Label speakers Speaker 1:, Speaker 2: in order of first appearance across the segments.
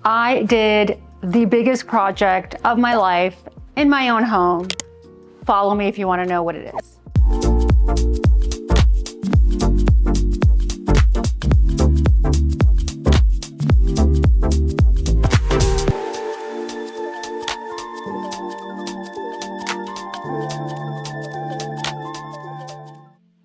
Speaker 1: I did the biggest project of my life in my own home. Follow me if you want to know what it is.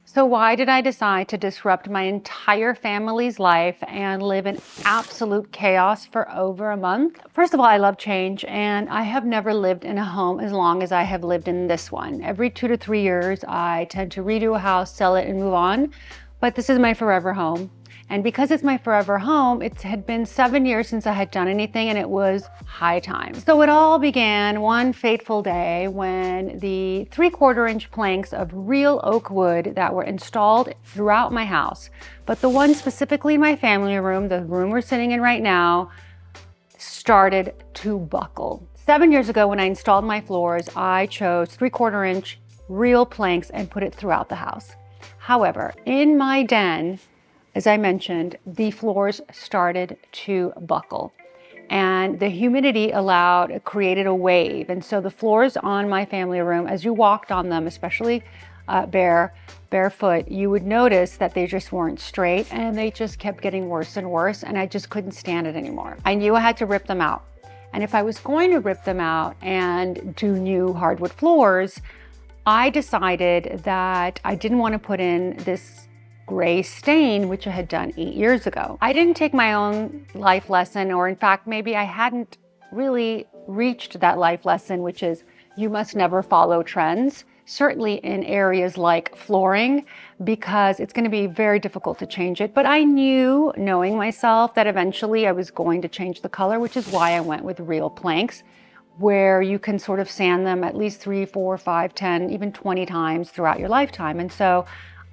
Speaker 1: So why did I decide to disrupt my entire family's life and live in absolute chaos for over a month? First of all, I love change, and I have never lived in a home as long as I have lived in this one. Every 2 to 3 years, I tend to redo a house, sell it, and move on. But this is my forever home. And because it's my forever home, it had been 7 years since I had done anything, and it was high time. So it all began one fateful day when the 3/4-inch planks of real oak wood that were installed throughout my house, but the one specifically in my family room, the room we're sitting in right now, started to buckle. 7 years ago when I installed my floors, I chose 3/4-inch real planks and put it throughout the house. However, in my den, as I mentioned, the floors started to buckle, and the humidity created a wave. And so the floors on my family room, as you walked on them, especially barefoot, you would notice that they just weren't straight, and they just kept getting worse and worse, and I just couldn't stand it anymore. I knew I had to rip them out. And if I was going to rip them out and do new hardwood floors, I decided that I didn't want to put in this gray stain, which I had done 8 years ago. I didn't take my own life lesson, or in fact, maybe I hadn't really reached that life lesson, which is you must never follow trends, certainly in areas like flooring, because it's going to be very difficult to change it. But I knew, knowing myself, that eventually I was going to change the color, which is why I went with real planks, where you can sort of sand them at least 3, 4, 5, 10, even 20 times throughout your lifetime. And so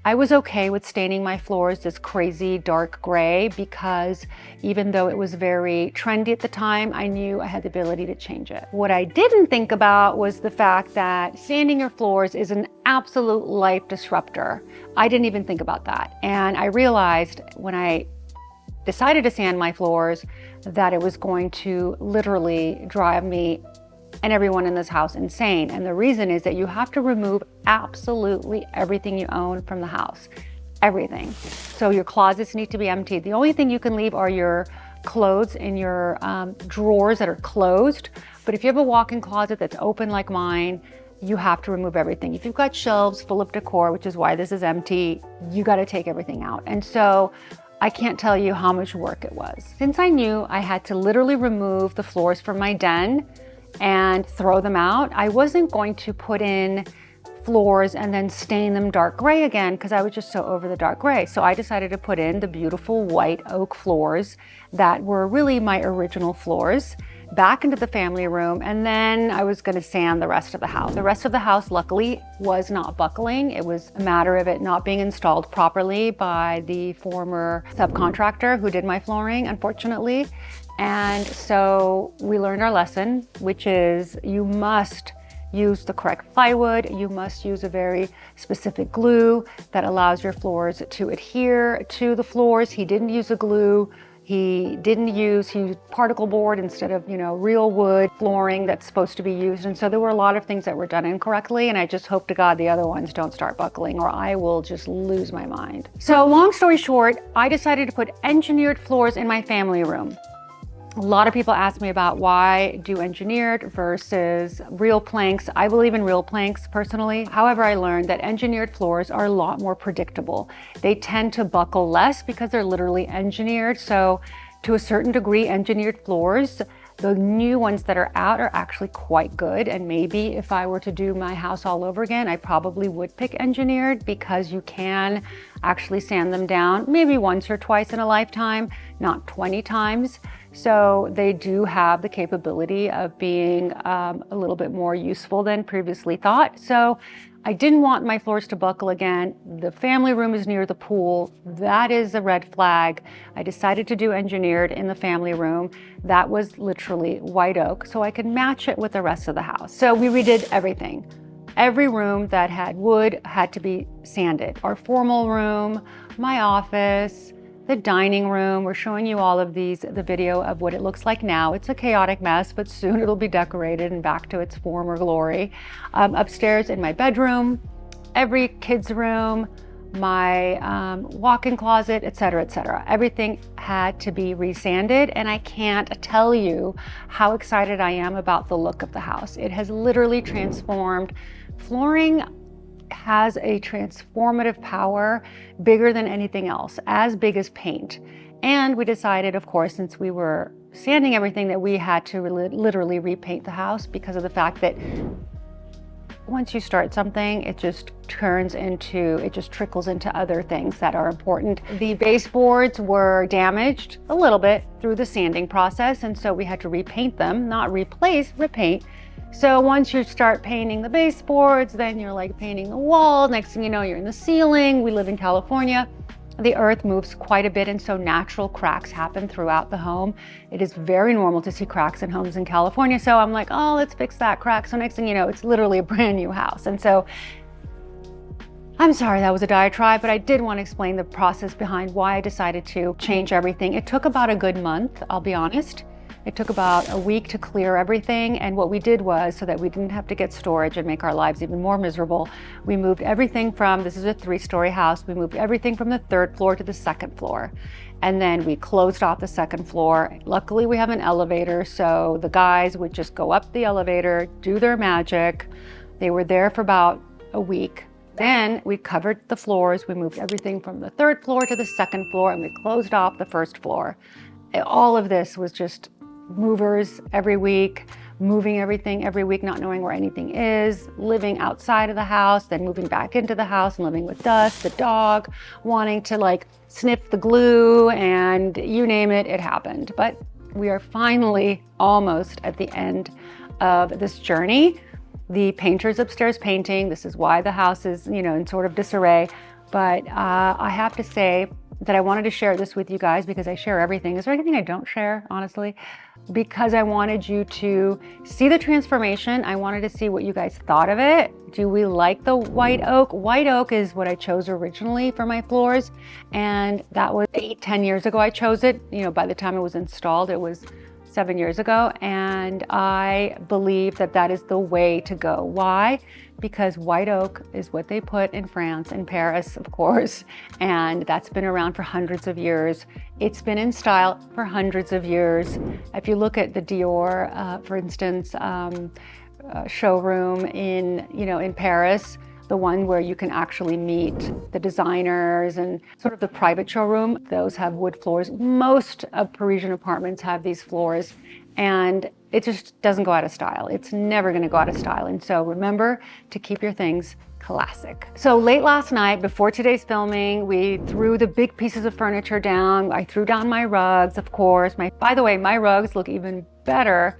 Speaker 1: I was okay with staining my floors this crazy dark gray, because even though it was very trendy at the time, I knew I had the ability to change it. What I didn't think about was the fact that sanding your floors is an absolute life disruptor. I didn't even think about that. And I realized when I decided to sand my floors that it was going to literally drive me and everyone in this house insane. And the reason is that you have to remove absolutely everything you own from the house. Everything. So your closets need to be emptied. The only thing you can leave are your clothes in your drawers that are closed. But if you have a walk-in closet that's open like mine, you have to remove everything. If you've got shelves full of decor, which is why this is empty, you got to take everything out. And so I can't tell you how much work it was. Since I knew I had to literally remove the floors from my den and throw them out, I wasn't going to put in floors and then stain them dark gray again, because I was just so over the dark gray. So I decided to put in the beautiful white oak floors that were really my original floors back into the family room, and then I was going to sand the rest of the house. The rest of the house, luckily, was not buckling. It was a matter of it not being installed properly by the former subcontractor who did my flooring, unfortunately. And so we learned our lesson, which is you must use the correct plywood. You must use a very specific glue that allows your floors to adhere to the floors. He didn't use a glue. He used particle board instead of, real wood flooring that's supposed to be used. And so there were a lot of things that were done incorrectly. And I just hope to God the other ones don't start buckling, or I will just lose my mind. So long story short, I decided to put engineered floors in my family room. A lot of people ask me about why do engineered versus real planks. I believe in real planks personally. However, I learned that engineered floors are a lot more predictable. They tend to buckle less because they're literally engineered. So to a certain degree, engineered floors, the new ones that are out, are actually quite good. And maybe if I were to do my house all over again, I probably would pick engineered, because you can actually sand them down maybe once or twice in a lifetime, not 20 times. So they do have the capability of being a little bit more useful than previously thought. So I didn't want my floors to buckle again. The family room is near the pool. That is a red flag. I decided to do engineered in the family room. That was literally white oak, so I could match it with the rest of the house. So we redid everything. Every room that had wood had to be sanded. Our formal room, my office, the dining room. We're showing you all of these, the video of what it looks like now. It's a chaotic mess, but soon it'll be decorated and back to its former glory. Upstairs in my bedroom, every kid's room, my walk-in closet, etc., etc. Everything had to be resanded, and I can't tell you how excited I am about the look of the house. It has literally transformed. Flooring has a transformative power bigger than anything else, as big as paint. And we decided, of course, since we were sanding everything, that we had to literally repaint the house, because of the fact that once you start something, it just trickles into other things that are important. The baseboards were damaged a little bit through the sanding process, and so we had to repaint them, not replace, repaint. So once you start painting the baseboards, then you're like painting the walls. Next thing you know, you're in the ceiling. We live in California. The earth moves quite a bit, and so natural cracks happen throughout the home. It is very normal to see cracks in homes in California. So I'm like, oh, let's fix that crack. So next thing you know, it's literally a brand new house. And so I'm sorry that was a diatribe, but I did want to explain the process behind why I decided to change everything. It took about a good month, I'll be honest. It took about a week to clear everything, and what we did was, so that we didn't have to get storage and make our lives even more miserable, we moved everything from, this is a 3-story house, we moved everything from the 3rd floor to the 2nd floor. And then we closed off the 2nd floor. Luckily, we have an elevator, so the guys would just go up the elevator, do their magic. They were there for about a week. Then we covered the floors. We moved everything from the 3rd floor to the 2nd floor, and we closed off the 1st floor. All of this was just movers every week, moving everything every week, not knowing where anything is, living outside of the house, then moving back into the house and living with dust, the dog wanting to like sniff the glue, and you name it, it happened. But we are finally almost at the end of this journey. The painter's upstairs painting. This is why the house is, in sort of disarray. But I have to say that I wanted to share this with you guys, because I share everything. Is there anything I don't share, honestly? Because I wanted you to see the transformation. I wanted to see what you guys thought of it. Do we like the white oak? White oak is what I chose originally for my floors. And that was 10 years ago I chose it. By the time it was installed, it was 7 years ago. And I believe that that is the way to go. Why? Because white oak is what they put in France, in Paris, of course, and that's been around for hundreds of years. It's been in style for hundreds of years. If you look at the Dior, for instance, showroom in Paris, the one where you can actually meet the designers and sort of the private showroom, those have wood floors. Most of Parisian apartments have these floors, and it just doesn't go out of style. It's never gonna go out of style. And so remember to keep your things classic. So late last night, before today's filming, we threw the big pieces of furniture down. I threw down my rugs, of course. By the way, my rugs look even better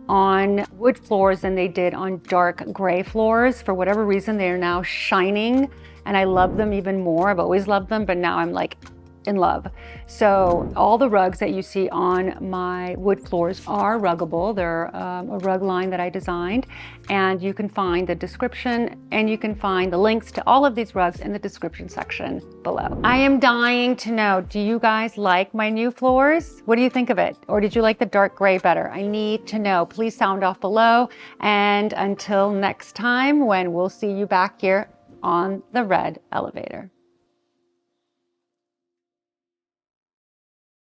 Speaker 1: on wood floors than they did on dark gray floors. For whatever reason, they are now shining, and I love them even more. I've always loved them, but now I'm like in love. So all the rugs that you see on my wood floors are Ruggable. They're a rug line that I designed, and you can find the description and you can find the links to all of these rugs in the description section below. I am dying to know, do you guys like my new floors? What do you think of it? Or did you like the dark gray better? I need to know. Please sound off below. And until next time, when we'll see you back here on the red elevator.